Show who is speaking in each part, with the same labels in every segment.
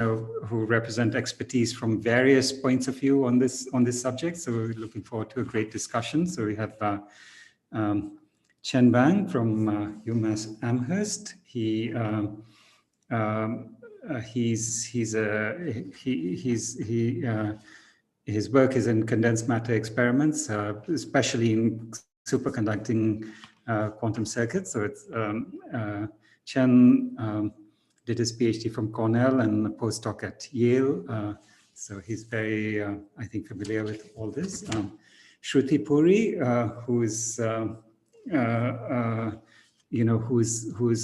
Speaker 1: who represent expertise from various points of view on this subject. So we're looking forward to a great discussion. So we have Chen Wang from UMass Amherst. His work is in condensed matter experiments, especially in superconducting quantum circuits. So it's Chen did his PhD from Cornell and a postdoc at Yale. So he's very, I think, familiar with all this. Shruti Puri, who's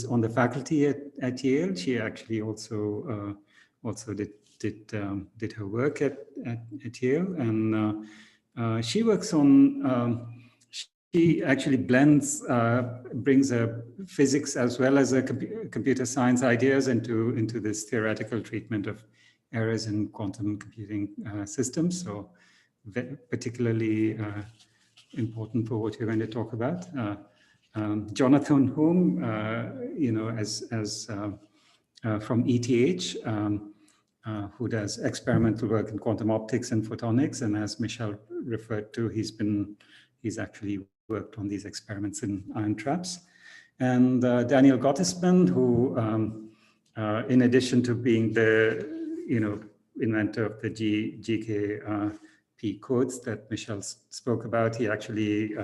Speaker 1: on the faculty at Yale. She actually also did her work at Yale, and she works on. She actually brings a physics as well as a computer science ideas into this theoretical treatment of errors in quantum computing systems. So particularly important for what you're going to talk about. Jonathan Hume, from ETH, who does experimental work in quantum optics and photonics, and as Michelle referred to, he's actually worked on these experiments in ion traps. And Daniel Gottesman, who, in addition to being the inventor of the GKP codes that Michelle spoke about, he actually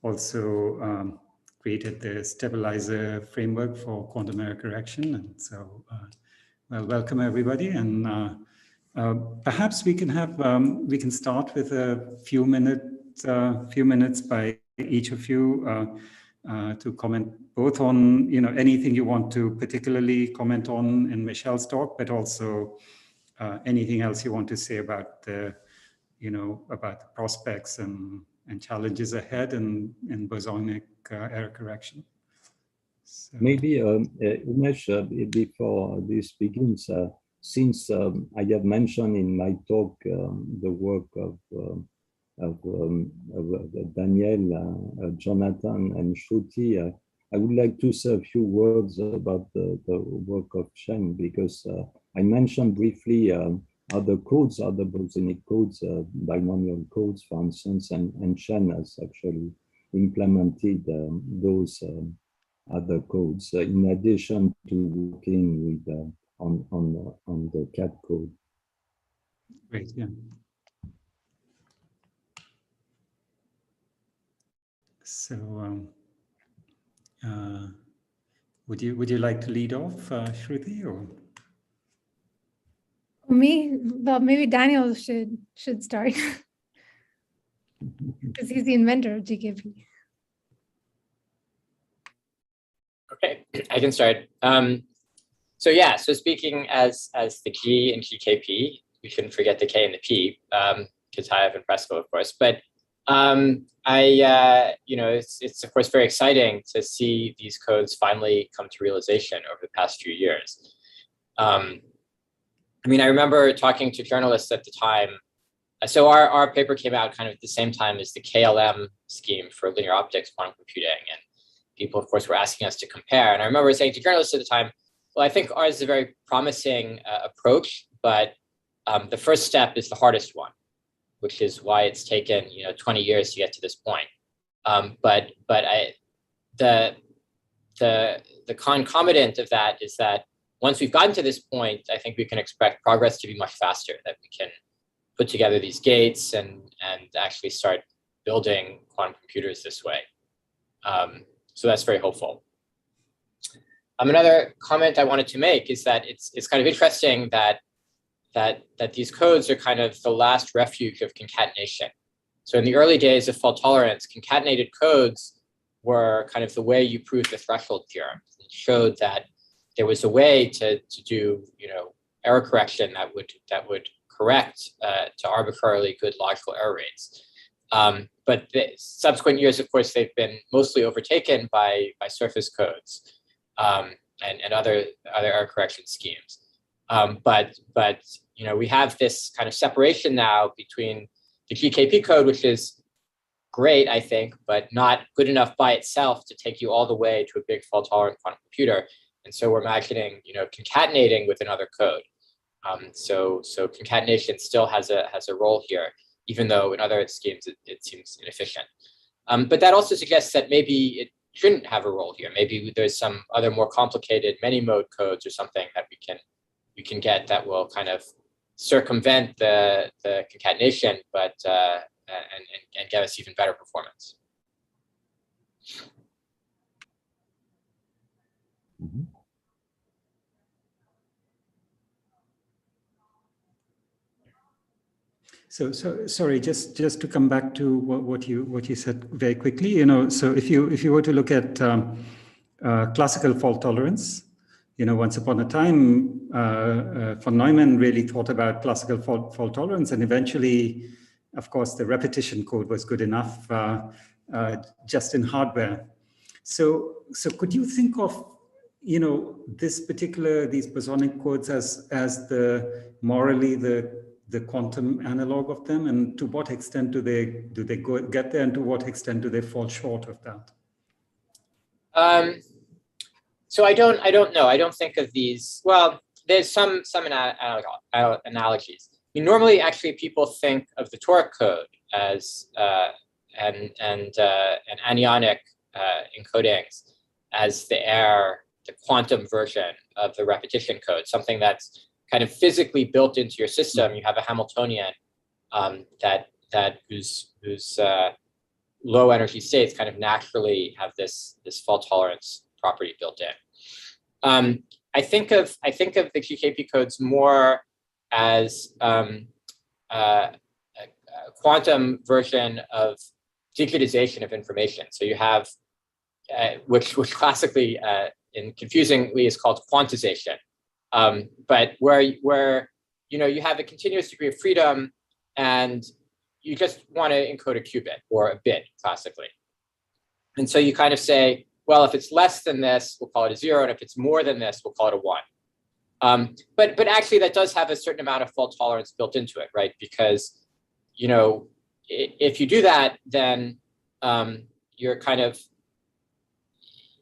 Speaker 1: also created the stabilizer framework for quantum error correction. And so, well, welcome everybody. And perhaps we can start with a few minutes by each of you to comment both on anything you want to particularly comment on in Michelle's talk, but also anything else you want to say about the prospects and challenges ahead in Bosonic error correction. So.
Speaker 2: Maybe Umesh, before this begins, since I have mentioned in my talk the work of Daniel, Jonathan, and Shruti, I would like to say a few words about the work of Chen, because I mentioned briefly other codes, other Bosonic codes, binomial codes, for instance, and Chen has actually implemented those other codes in addition to working with on the CAD code.
Speaker 1: Great, yeah. So, would you like to lead off, Shruti, or?
Speaker 3: Me? Well, maybe Daniel should start because he's the inventor of GKP.
Speaker 4: Okay, I can start. So yeah, so speaking as the G in GKP, we shouldn't forget the K and the P, Kitaev and Fresco, of course. But it's of course very exciting to see these codes finally come to realization over the past few years. I remember talking to journalists at the time. So our paper came out kind of at the same time as the KLM scheme for linear optics quantum computing, and people, of course, were asking us to compare. And I remember saying to journalists at the time, well, I think ours is a very promising approach, but the first step is the hardest one, which is why it's taken 20 years to get to this point. But the concomitant of that is that once we've gotten to this point, I think we can expect progress to be much faster, that we can put together these gates and actually start building quantum computers this way. So that's very hopeful. Another comment I wanted to make is that it's kind of interesting that these codes are kind of the last refuge of concatenation. So in the early days of fault tolerance, concatenated codes were kind of the way you proved the threshold theorem. It showed that there was a way to do error correction that would correct to arbitrarily good logical error rates. But the subsequent years, of course, they've been mostly overtaken by surface codes and other error correction schemes. But we have this kind of separation now between the GKP code, which is great, I think, but not good enough by itself to take you all the way to a big fault-tolerant quantum computer. And so we're imagining, concatenating with another code. So concatenation still has a role here, even though in other schemes it seems inefficient. But that also suggests that maybe it shouldn't have a role here. Maybe there's some other more complicated many-mode codes or something that we can get that will kind of circumvent the concatenation, but and get us even better performance.
Speaker 2: Mm-hmm.
Speaker 1: So sorry, just to come back to what you said very quickly. So if you were to look at classical fault tolerance, once upon a time, von Neumann really thought about classical fault tolerance, and eventually, of course, the repetition code was good enough just in hardware. So could you think of these Bosonic codes as morally the quantum analog of them, and to what extent do they get there, and to what extent do they fall short of that?
Speaker 4: So I don't know. I don't think of these. Well, there's some analogies. I mean, normally, actually, people think of the toric code as and anionic encodings as the quantum version of the repetition code, something that's kind of physically built into your system. You have a Hamiltonian whose low energy states kind of naturally have this fault tolerance property built in. I think of the QKP codes more as a quantum version of digitization of information. So you have which classically and confusingly is called quantization. But where you have a continuous degree of freedom and you just want to encode a qubit or a bit classically. And so you kind of say, well, if it's less than this, we'll call it a 0. And if it's more than this, we'll call it a 1. But actually that does have a certain amount of fault tolerance built into it, right? Because, if you do that, then you're kind of,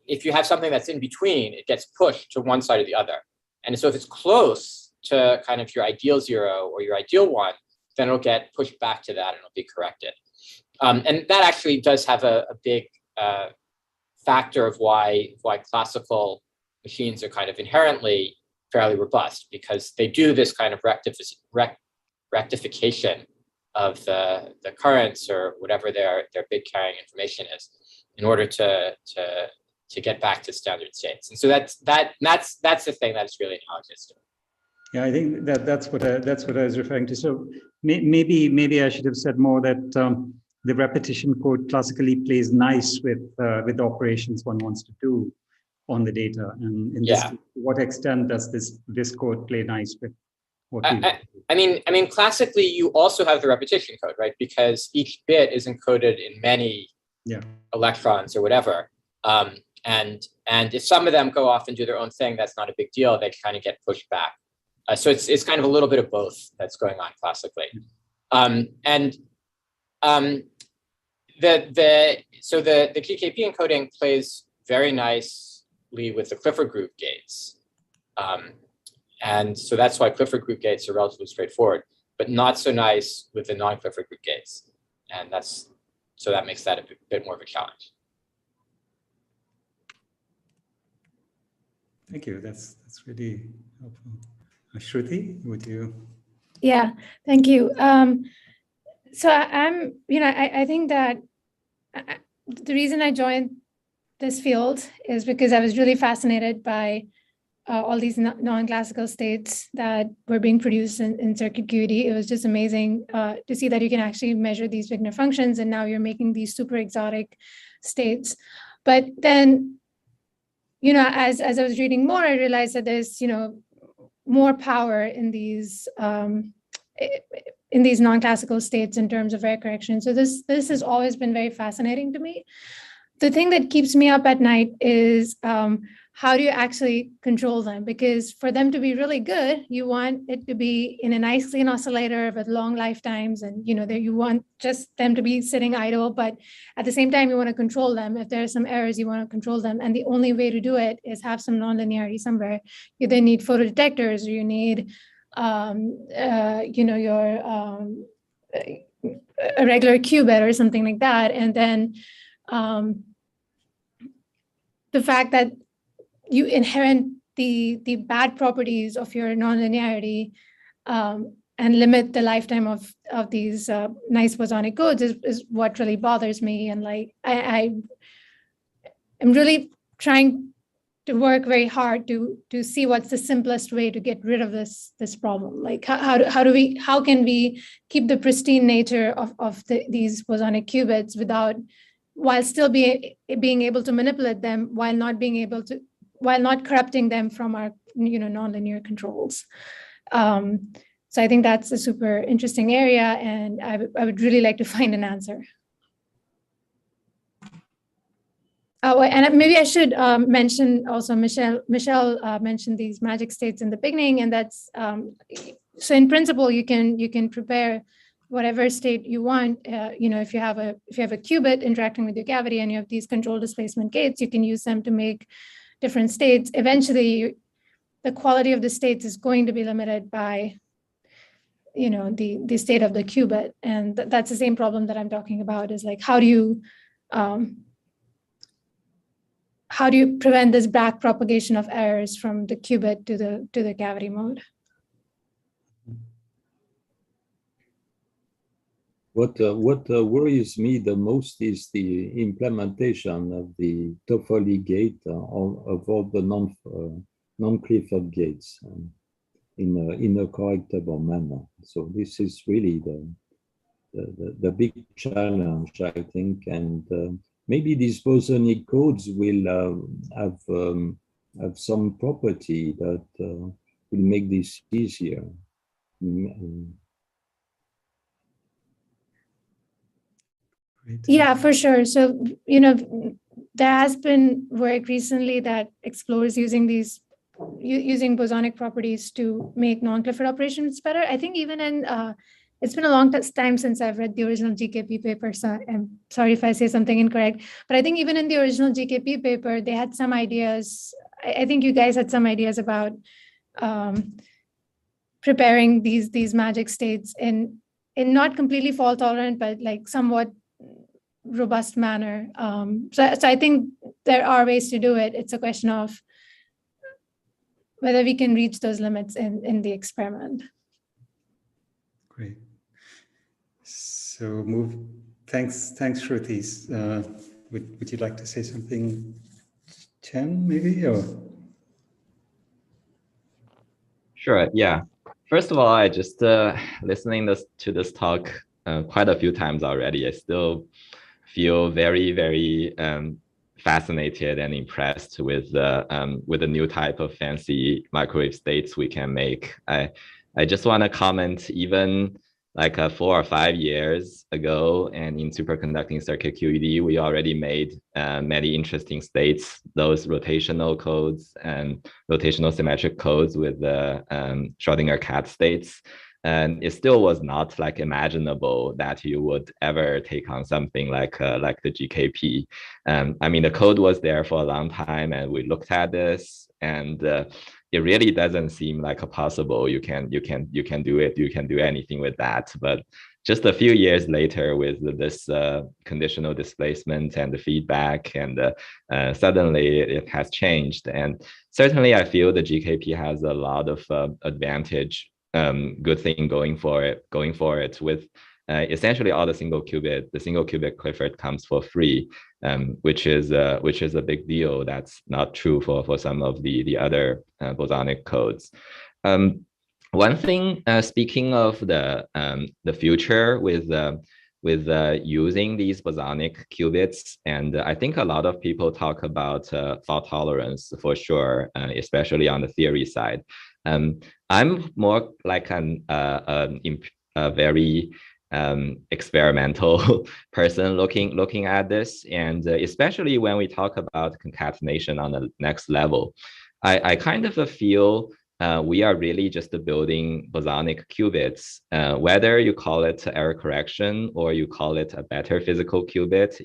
Speaker 4: if you have something that's in between, it gets pushed to one side or the other. And so if it's close to kind of your ideal 0 or your ideal 1, then it'll get pushed back to that and it'll be corrected. And that actually does have a big factor of why classical machines are kind of inherently fairly robust, because they do this kind of rectification of the currents or whatever their bit carrying information is in order to get back to standard states. And so that's the thing that's really analogous to.
Speaker 1: Yeah, I think that's what I was referring to. So maybe I should have said more that the repetition code classically plays nice with operations one wants to do on the data. And in this, to what extent does this code play nice with what
Speaker 4: I mean, classically, you also have the repetition code, right? Because each bit is encoded in many electrons or whatever. And if some of them go off and do their own thing, that's not a big deal. They kind of get pushed back. So it's kind of a little bit of both that's going on classically. So the QKP encoding plays very nicely with the Clifford group gates. And so that's why Clifford group gates are relatively straightforward, but not so nice with the non-Clifford group gates. And so that makes that a bit more of a challenge.
Speaker 1: Thank you. That's really helpful. Shruti, would you?
Speaker 3: Yeah, thank you. So I think that the reason I joined this field is because I was really fascinated by all these non-classical states that were being produced in circuitry. It was just amazing to see that you can actually measure these Wigner functions, and now you're making these super exotic states. But then, as I was reading more, I realized that there's, more power in these non-classical states in terms of error correction. So this has always been very fascinating to me. The thing that keeps me up at night is how do you actually control them? Because for them to be really good, you want it to be in a nice clean oscillator with long lifetimes, and you want just them to be sitting idle, but at the same time you want to control them. If there are some errors, you want to control them, and the only way to do it is have some nonlinearity somewhere. You then need photodetectors, or you need a regular qubit or something like that. And then the fact that you inherit the bad properties of your nonlinearity and limit the lifetime of these nice bosonic codes is what really bothers me. And like I am really trying to work very hard to see what's the simplest way to get rid of this problem. Like how can we keep the pristine nature of these bosonic qubits while still being able to manipulate them, while not corrupting them from our nonlinear controls. So I think that's a super interesting area, and I would really like to find an answer. Oh, and maybe I should mention also, Michelle mentioned these magic states in the beginning, and that's so in principle you can prepare whatever state you want. If you have a qubit interacting with your cavity and you have these control displacement gates, you can use them to make different states. Eventually, the quality of the states is going to be limited by the state of the qubit, and that's the same problem that I'm talking about. Is like how do you prevent this back propagation of errors from the qubit to the cavity mode?
Speaker 2: What worries me the most is the implementation of the Toffoli gate of all the non-Clifford gates in a correctable manner. So this is really the big challenge, I think, and maybe these bosonic codes will have some property that will make this easier.
Speaker 3: Yeah, for sure. So, there has been work recently that explores using bosonic properties to make non-Clifford operations better. I think even in, it's been a long time since I've read the original GKP paper, so I'm sorry if I say something incorrect, but I think even in the original GKP paper, they had some ideas. I think you guys had some ideas about preparing these magic states in not completely fault tolerant, but like somewhat robust manner. So I think there are ways to do it. It's a question of whether we can reach those limits in the experiment.
Speaker 1: Great. So thanks Shruti. Would you like to say something, Chen, maybe? Or?
Speaker 5: Sure, yeah. First of all, I just listening to this talk quite a few times already. I still feel very, very fascinated and impressed with the new type of fancy microwave states we can make. I just want to comment, even like 4 or 5 years ago, and in superconducting circuit QED, we already made many interesting states, those rotational codes and rotational symmetric codes with the Schrodinger cat states. And it still was not like imaginable that you would ever take on something like the GKP. I mean, the code was there for a long time, and we looked at this, and it really doesn't seem like a possible. You can do it. You can do anything with that. But just a few years later, with this conditional displacement and the feedback, and suddenly it has changed. And certainly, I feel the GKP has a lot of advantage. Good thing going for it with essentially all the single qubit Clifford comes for free, which is a big deal. That's not true for some of the other bosonic codes. One thing, speaking of the future with using these bosonic qubits, and I think a lot of people talk about fault tolerance for sure, especially on the theory side. I'm more like a very experimental person looking at this, and especially when we talk about concatenation on the next level, I kind of feel we are really just building bosonic qubits. Whether you call it error correction or you call it a better physical qubit,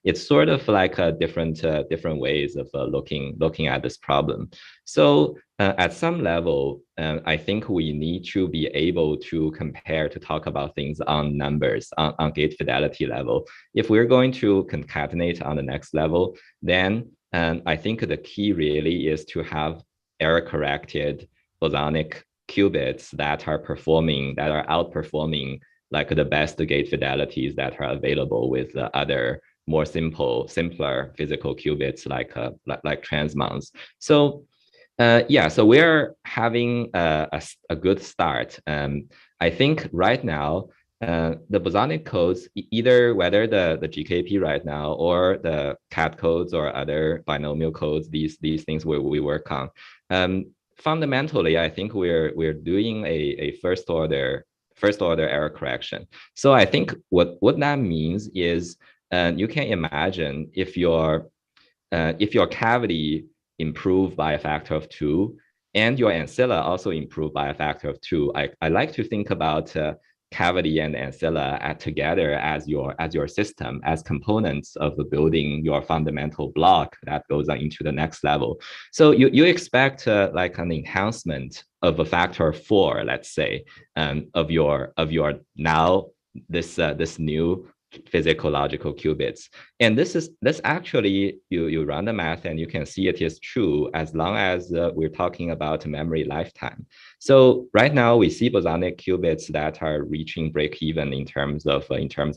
Speaker 5: it's sort of like a different ways of looking at this problem. So at some level, I think we need to be able to compare, to talk about things on numbers, on gate fidelity level. If we're going to concatenate on the next level, then I think the key really is to have error-corrected bosonic qubits that are outperforming like the best gate fidelities that are available with other more simpler physical qubits like transmons. So so we're having a good start. I think right now, the bosonic codes, either whether the GKP right now or the CAD codes or other binomial codes, these things we work on. Fundamentally, I think we're doing a first order error correction. So I think what that means is, you can imagine if your cavity improved by a factor of 2 and your ancilla also improved by a factor of 2. I like to think about cavity and ancilla together as your system, as components of building your fundamental block that goes on into the next level. So you expect like an enhancement of a factor of 4, let's say, of your now this new physical logical qubits. And this actually, you run the math and you can see it is true as long as we're talking about memory lifetime. So right now we see bosonic qubits that are reaching break even in terms of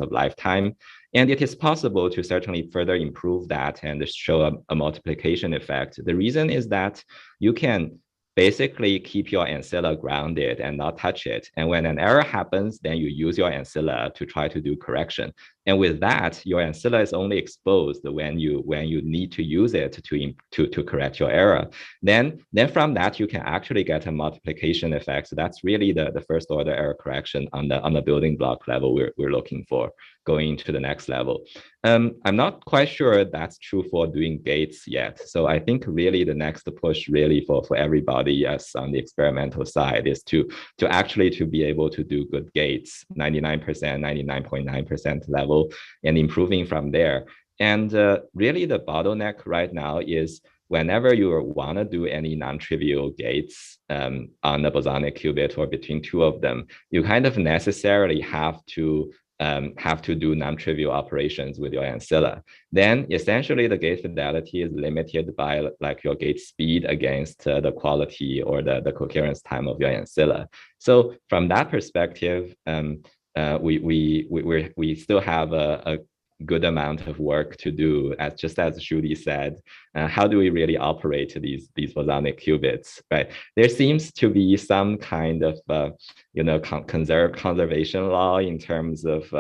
Speaker 5: lifetime. And it is possible to certainly further improve that and show a multiplication effect. The reason is that you can basically keep your ancilla grounded and not touch it. And when an error happens, then you use your ancilla to try to do correction. And with that, your ancilla is only exposed when you need to use it to correct your error. Then from that, you can actually get a multiplication effect. So that's really the first order error correction on the building block level we're looking for going to the next level. I'm not quite sure that's true for doing gates yet. So I think really the next push really for everybody, yes, on the experimental side is to actually be able to do good gates, 99%, 99.9% level, and improving from there. And really the bottleneck right now is whenever you want to do any non-trivial gates on the bosonic qubit or between two of them, you kind of necessarily have to do non-trivial operations with your ancilla. Then essentially the gate fidelity is limited by like your gate speed against the quality or the coherence time of your ancilla. So from that perspective, we still have a good amount of work to do, just as Shruti said. How do we really operate these bosonic qubits, right? There seems to be some kind of conservation law in terms of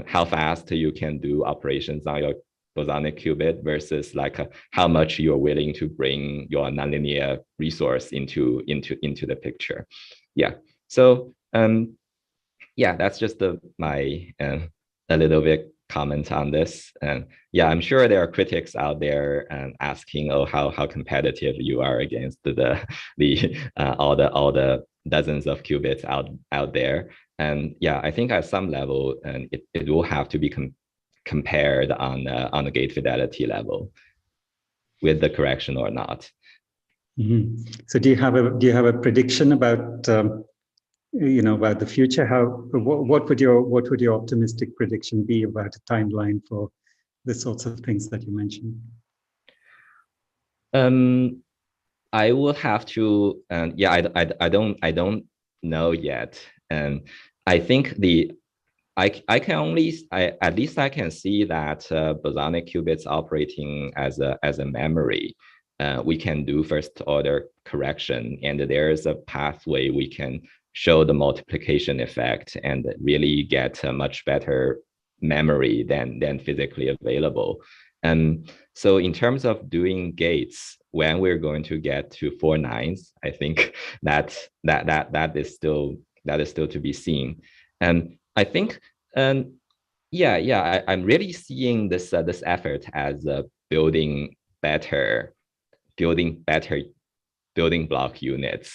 Speaker 5: how fast you can do operations on your bosonic qubit versus like how much you're willing to bring your nonlinear resource into the picture. Yeah. So yeah, that's just my a little bit comment on this. And yeah, I'm sure there are critics out there asking, oh, how competitive you are against all the dozens of qubits out there. And yeah, I think at some level, and it will have to be compared on the gate fidelity level with the correction or not.
Speaker 1: Mm-hmm. So do you have a prediction about about the future? What would your optimistic prediction be about a timeline for the sorts of things that you mentioned?
Speaker 5: I will have to, I don't know yet, and I think I can see that bosonic qubits operating as a memory. We can do first order correction, and there's a pathway we can show the multiplication effect and really get a much better memory than physically available. And so in terms of doing gates, when we're going to get to 4 nines, I think that is still to be seen. And I think I'm really seeing this building block units.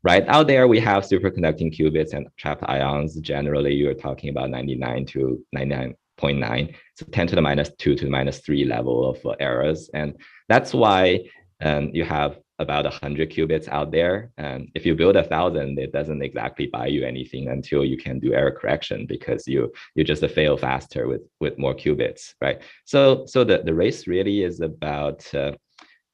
Speaker 5: Right out there, we have superconducting qubits and trapped ions. Generally, you're talking about 99 to 99.9, so 10 to the minus 2 to the minus 3 level of errors. And that's why you have about 100 qubits out there. And if you build 1,000, it doesn't exactly buy you anything until you can do error correction, because you just fail faster with more qubits, right? So the race really is about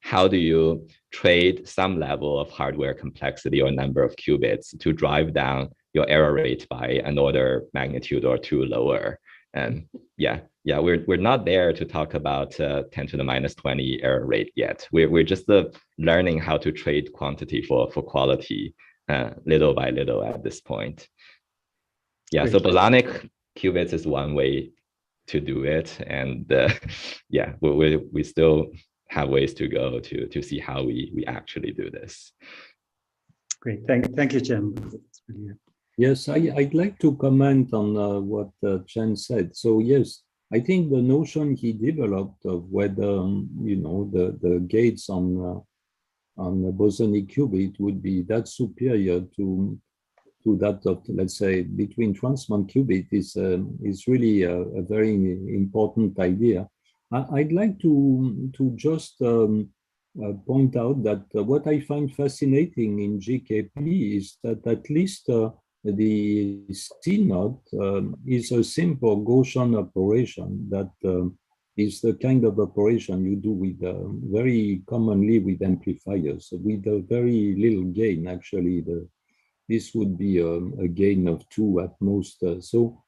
Speaker 5: how do you trade some level of hardware complexity or number of qubits to drive down your error rate by an order magnitude or two lower. And we're not there to talk about 10 to the minus 20 error rate yet. We're just learning how to trade quantity for quality little by little at this point. Yeah, so bosonic qubits is one way to do it, and we still have ways to go to see how we actually do this.
Speaker 1: Great, thank you, Chen.
Speaker 2: Yes, I'd like to comment on what Chen said. So yes, I think the notion he developed of whether the gates on a bosonic qubit would be that superior to that of, let's say, between transmon qubit is really a very important idea. I'd like to just point out that what I find fascinating in GKP is that at least the C0 is a simple Gaussian operation that is the kind of operation you do with very commonly with amplifiers with a very little gain. Actually, this would be a gain of 2 at most. So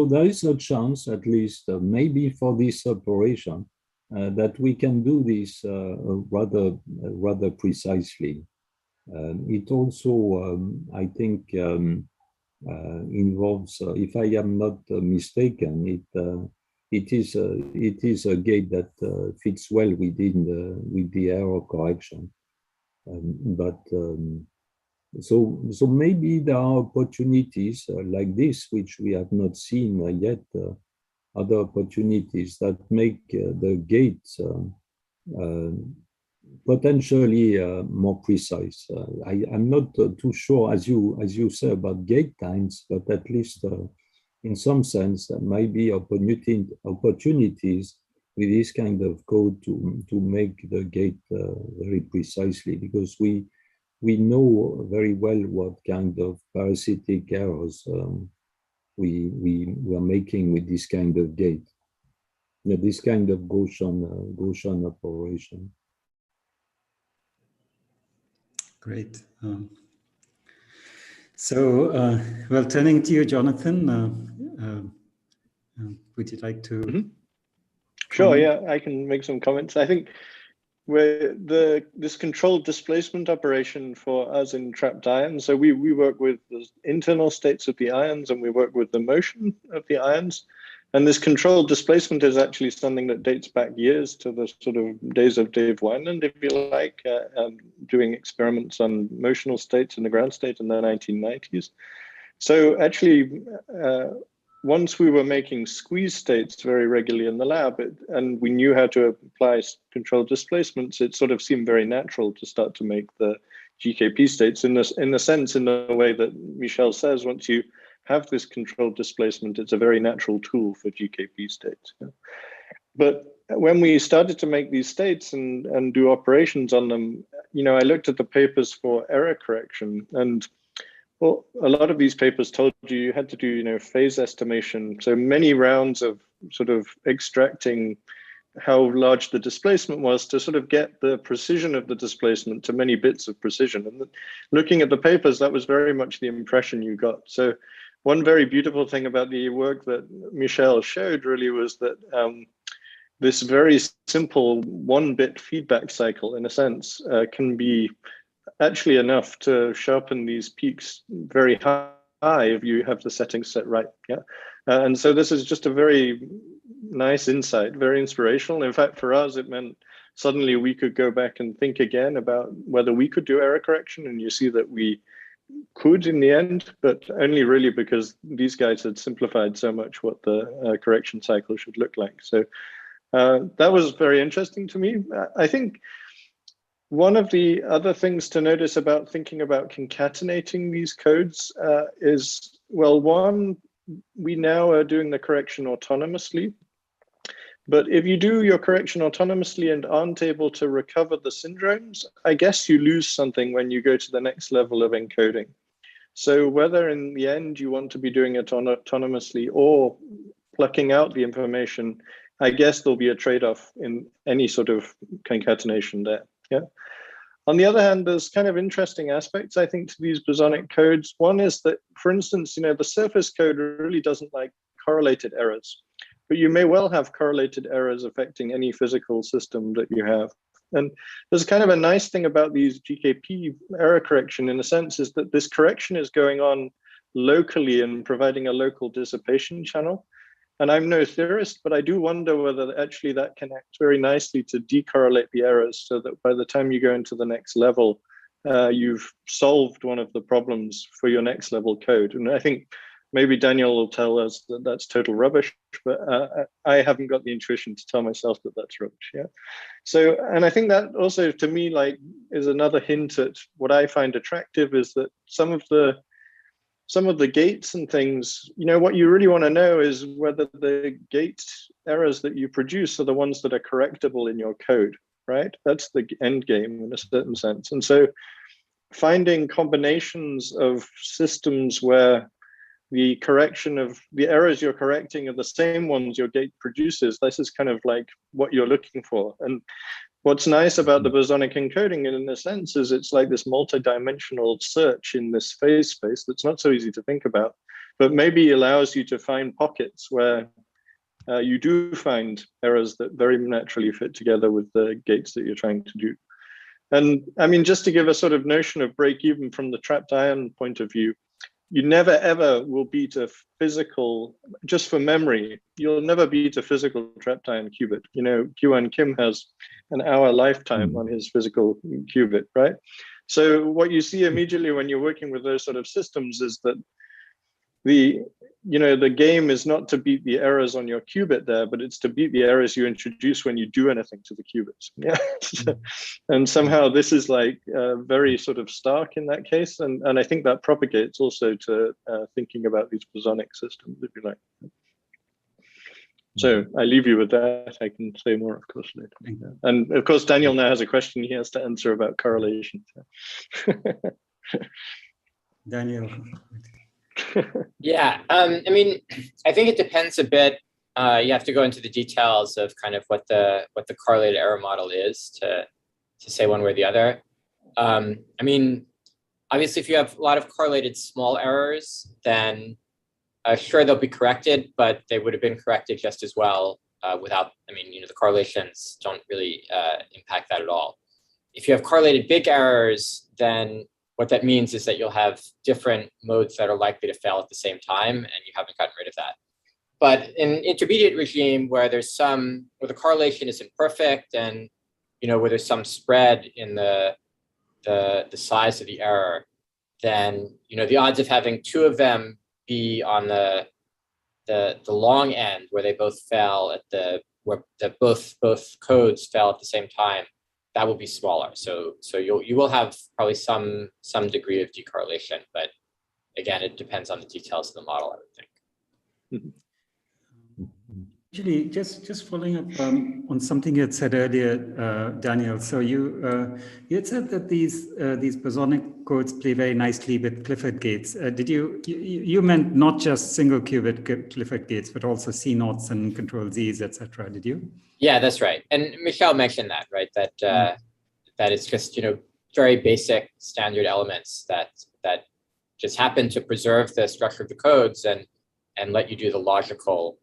Speaker 2: there is a chance, at least maybe for this operation, that we can do this rather precisely. It also, I think, involves, if I am not mistaken, it is a gate that fits well with the error correction. So maybe there are opportunities like this which we have not seen yet. Other opportunities that make the gates potentially more precise. I'm not too sure, as you say, about gate times, but at least in some sense there might be opportunities with this kind of code to make the gate very precisely, because we know very well what kind of parasitic errors we are making with this kind of gate, this kind of Gaussian operation.
Speaker 1: Great. Well, turning to you, Jonathan, would you like to?
Speaker 6: Mm-hmm. Sure, yeah, I can make some comments. I think this controlled displacement operation for us in trapped ions. So we work with the internal states of the ions, and we work with the motion of the ions. And this controlled displacement is actually something that dates back years to the sort of days of Dave Wineland, if you like, doing experiments on motional states in the ground state in the 1990s. So actually, once we were making squeeze states very regularly in the lab, and we knew how to apply controlled displacements, it sort of seemed very natural to start to make the GKP states in the way that Michel says, once you have this controlled displacement, it's a very natural tool for GKP states. Yeah. But when we started to make these states and do operations on them, I looked at the papers for error correction, and well, a lot of these papers told you had to do, phase estimation. So many rounds of sort of extracting how large the displacement was to sort of get the precision of the displacement to many bits of precision. And looking at the papers, that was very much the impression you got. So one very beautiful thing about the work that Michel showed really was that this very simple 1-bit feedback cycle, in a sense, can be actually enough to sharpen these peaks very high if you have the settings set right. Yeah, and so this is just a very nice insight, very inspirational. In fact, for us, it meant suddenly we could go back and think again about whether we could do error correction, and you see that we could in the end, but only really because these guys had simplified so much what the correction cycle should look like. So that was very interesting to me. I think one of the other things to notice about thinking about concatenating these codes is, well, one, we now are doing the correction autonomously. But if you do your correction autonomously and aren't able to recover the syndromes, I guess you lose something when you go to the next level of encoding. So whether in the end you want to be doing it autonomously or plucking out the information, I guess there'll be a trade-off in any sort of concatenation there. Yeah. On the other hand, there's kind of interesting aspects, I think, to these bosonic codes. One is that, for instance, the surface code really doesn't like correlated errors, but you may well have correlated errors affecting any physical system that you have. And there's kind of a nice thing about these GKP error correction, in a sense, is that this correction is going on locally and providing a local dissipation channel. And I'm no theorist, but I do wonder whether actually that can act very nicely to decorrelate the errors so that by the time you go into the next level, you've solved one of the problems for your next level code. And I think maybe Daniel will tell us that that's total rubbish, but I haven't got the intuition to tell myself that that's rubbish. Yeah. So, and I think that also to me, like, is another hint at what I find attractive is that some of the gates and things, what you really want to know is whether the gate errors that you produce are the ones that are correctable in your code, right? That's the end game in a certain sense. And so finding combinations of systems where the correction of the errors you're correcting are the same ones your gate produces, this is kind of like what you're looking for. And what's nice about the bosonic encoding, in a sense, is it's like this multi-dimensional search in this phase space that's not so easy to think about, but maybe allows you to find pockets where you do find errors that very naturally fit together with the gates that you're trying to do. And I mean, just to give a sort of notion of break even from the trapped ion point of view, you never ever will beat a physical, just for memory, you'll never beat a physical trapped ion qubit. Kyuan Kim has an hour lifetime on his physical qubit, right? So what you see immediately when you're working with those sort of systems is that the game is not to beat the errors on your qubit there, but it's to beat the errors you introduce when you do anything to the qubits. Yeah. And somehow this is like very sort of stark in that case. And I think that propagates also to thinking about these bosonic systems, if you like. So I leave you with that. I can say more, of course, later. And of course, Daniel now has a question he has to answer about correlation.
Speaker 1: Daniel.
Speaker 4: Yeah, I mean, I think it depends a bit. You have to go into the details of kind of what the correlated error model is to say one way or the other. I mean, obviously, if you have a lot of correlated small errors, then sure, they'll be corrected, but they would have been corrected just as well without, the correlations don't really impact that at all. If you have correlated big errors, then what that means is that you'll have different modes that are likely to fail at the same time, and you haven't gotten rid of that. But in an intermediate regime where where the correlation is imperfect and where there's some spread in the size of the error, then the odds of having two of them be on the long end where they both fail where both codes fail at the same time, that will be smaller. So you will have probably some degree of decorrelation, but again, it depends on the details of the model, I would think.
Speaker 1: Actually, just following up on something you had said earlier, Daniel. So you had said that these bosonic codes play very nicely with Clifford gates. Did you meant not just single qubit Clifford gates, but also C-naughts and control Zs, etc. Did you? Yeah,
Speaker 4: that's right. And Michelle mentioned that, right? That that it's just very basic standard elements that just happen to preserve the structure of the codes and let you do the logical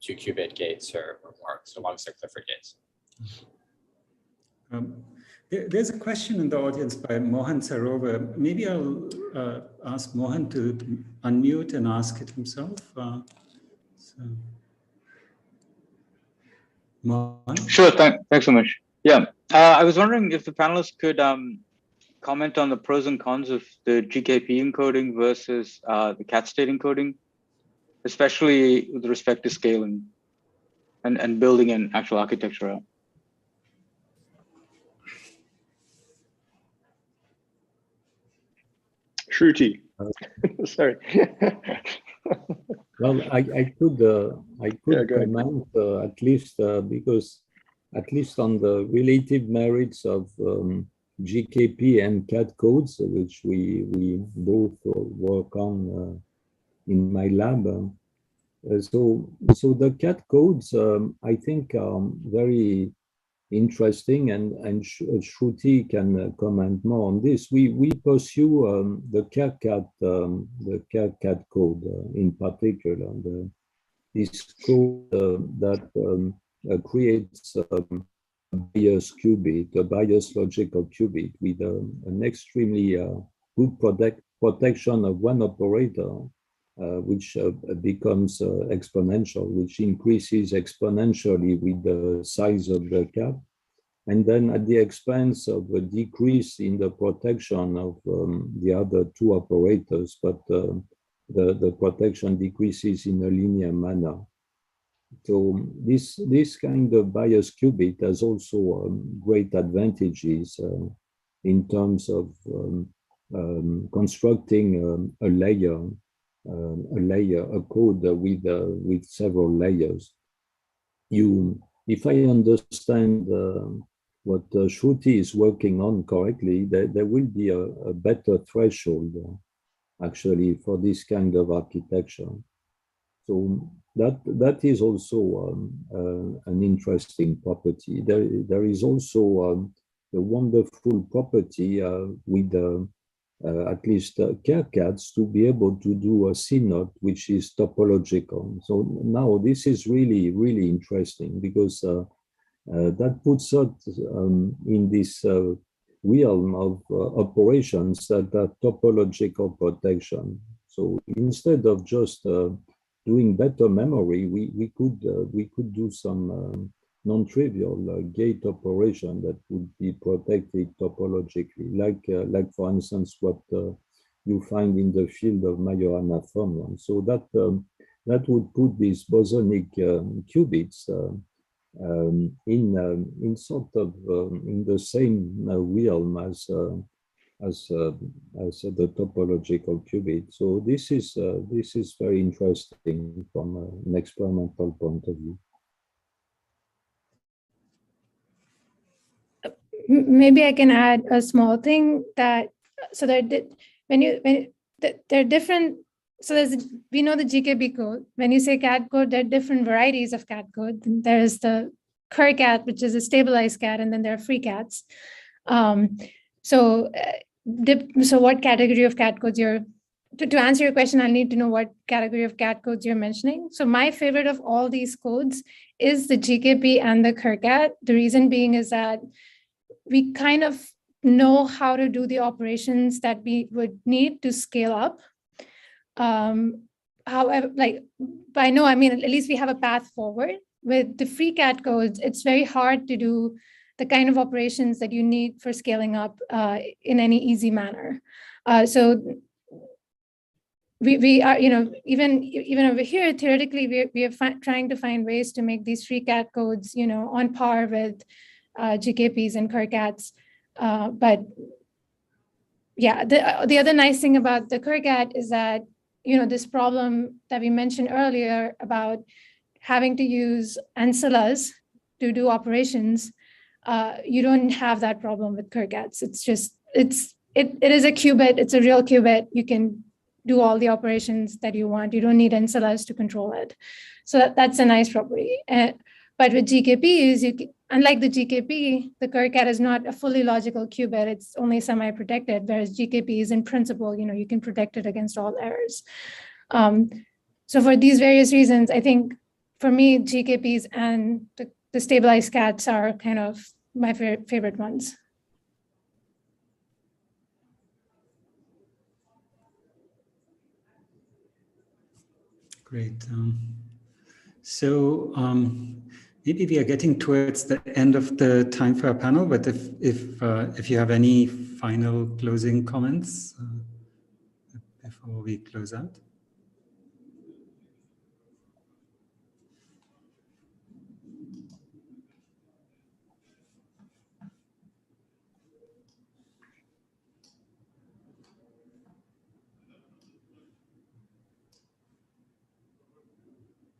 Speaker 4: 2-qubit gates or more, so alongside Clifford gates.
Speaker 1: There's a question in the audience by Mohan Sarovar. Maybe I'll ask Mohan to unmute and ask it himself. Mohan?
Speaker 7: Sure, thanks so much. Yeah, I was wondering if the panelists could comment on the pros and cons of the GKP encoding versus the cat state encoding, especially with respect to scaling and building an actual architecture out.
Speaker 6: Shruti. Sorry.
Speaker 2: Well, I could
Speaker 6: Yeah, go ahead.
Speaker 2: comment at least because at least on the relative merits of GKP and CAD codes, which we both work on in my lab. So the CAD codes, I think, are very interesting, and Shruti can comment more on this. We pursue the CAD code in particular, this code that creates a bias qubit, a bias logical qubit with an extremely good protection of one operator, which becomes exponential, which increases exponentially with the size of the cap, and then at the expense of a decrease in the protection of the other two operators, but the protection decreases in a linear manner. So this kind of bias qubit has also great advantages in terms of constructing a code with several layers. If I understand what Shruti is working on correctly, there will be a better threshold actually for this kind of architecture. So that is also an interesting property. There is also a wonderful property with at least CARCADs to be able to do a CNOT, which is topological. So now this is really, really interesting because that puts us in this realm of operations that are topological protection. So instead of just doing better memory, we could do some non-trivial gate operation that would be protected topologically, like for instance what you find in the field of Majorana Thorn. So that would put these bosonic qubits in sort of in the same realm as the topological qubit. So this is very interesting from an experimental point of view.
Speaker 3: Maybe I can add a small thing that so that they're different. So we know the GKB code. When you say CAD code, there are different varieties of CAD code. There is the Kerr CAD, which is a stabilized CAD, and then there are free CADs. So what category of CAD codes you're, to answer your question, I'll need to know what category of CAD codes you're mentioning. So my favorite of all these codes is the GKP and the Kerr CAD. The reason being is that we kind of know how to do the operations that we would need to scale up. However, by no, I mean, at least we have a path forward. With the free CAD codes, it's very hard to do the kind of operations that you need for scaling up in any easy manner. So we are, even over here, theoretically, we are trying to find ways to make these free CAD codes, on par with GKPs and Kerr CADs. But yeah, the other nice thing about the Kerr CAD is that, this problem that we mentioned earlier about having to use ancillas to do operations, you don't have that problem with Kerr CADs. It's just, it is a qubit, it's a real qubit. You can do all the operations that you want. You don't need ancillas to control it. So that's a nice property. But with GKPs, unlike the GKP, the Kerr CAD is not a fully logical qubit. It's only semi-protected, whereas GKP is in principle, you can protect it against all errors. So for these various reasons, I think for me, GKPs and the stabilized CADs are kind of my favorite ones.
Speaker 1: Great. So maybe we are getting towards the end of the time for our panel, but if you have any final closing comments before we close out.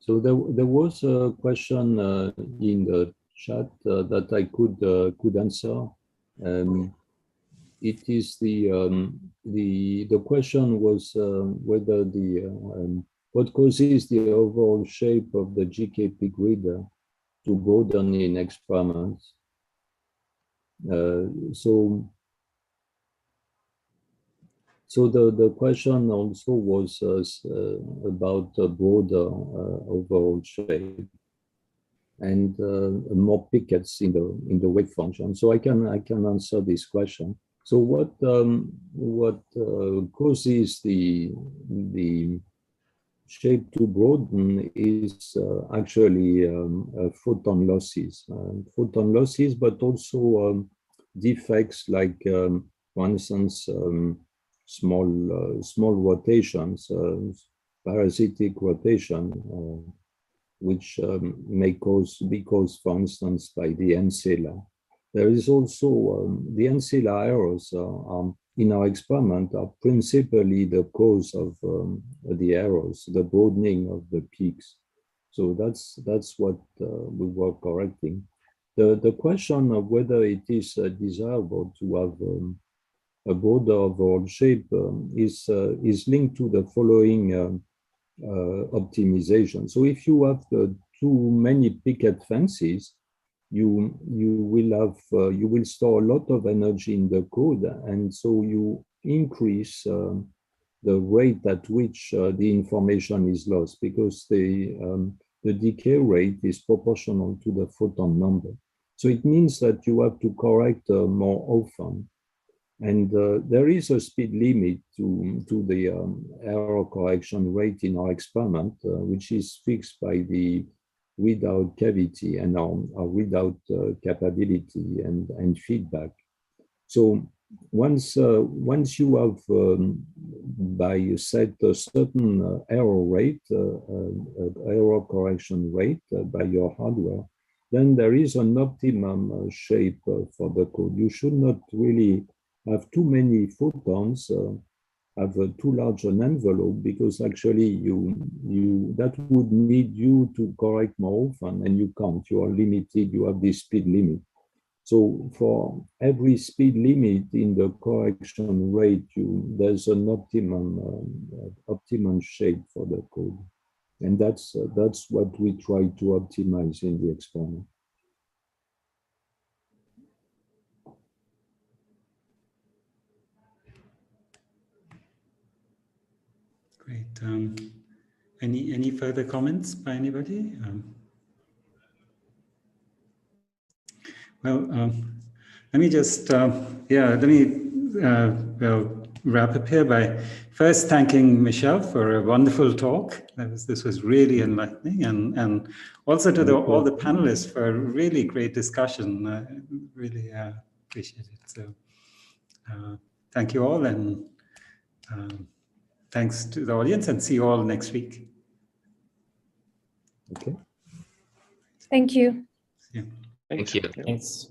Speaker 2: So there was a question in the chat that I could answer. It is the question was whether what causes the overall shape of the GKP grid to broaden in experiments. So the question also was about a broader overall shape and more pickets in the wave function. So I can answer this question. So what causes the shape to broaden is actually photon losses, but also defects like, for instance, small rotations, parasitic rotation, which may be caused, for instance, by the ancilla. There is also the ancilla errors in our experiment are principally the cause of the errors, the broadening of the peaks. So that's what we were correcting. The question of whether it is desirable to have a broader overall shape is linked to the following optimization. So if you have too many picket fences, you will store a lot of energy in the code, and so you increase the rate at which the information is lost, because the decay rate is proportional to the photon number. So it means that you have to correct more often. And there is a speed limit to the error correction rate in our experiment, which is fixed by the readout cavity and our readout capability and feedback. So once you have by set a certain error rate, error correction rate by your hardware, then there is an optimum shape for the code. You should not really have too many photons, have too large an envelope, because actually that would need you to correct more often, and you can't. You are limited. You have this speed limit. So for every speed limit in the correction rate, there's an optimum shape for the code, and that's what we try to optimize in the experiment.
Speaker 1: Great. Any further comments by anybody? Well, let me just wrap up here by first thanking Michelle for a wonderful talk. This was really enlightening, and also to all the panelists for a really great discussion. Really appreciate it. So thank you all, and thanks to the audience, and see you all next week.
Speaker 2: Okay.
Speaker 3: Thank you.
Speaker 1: Yeah.
Speaker 5: Thank you.
Speaker 4: Thanks.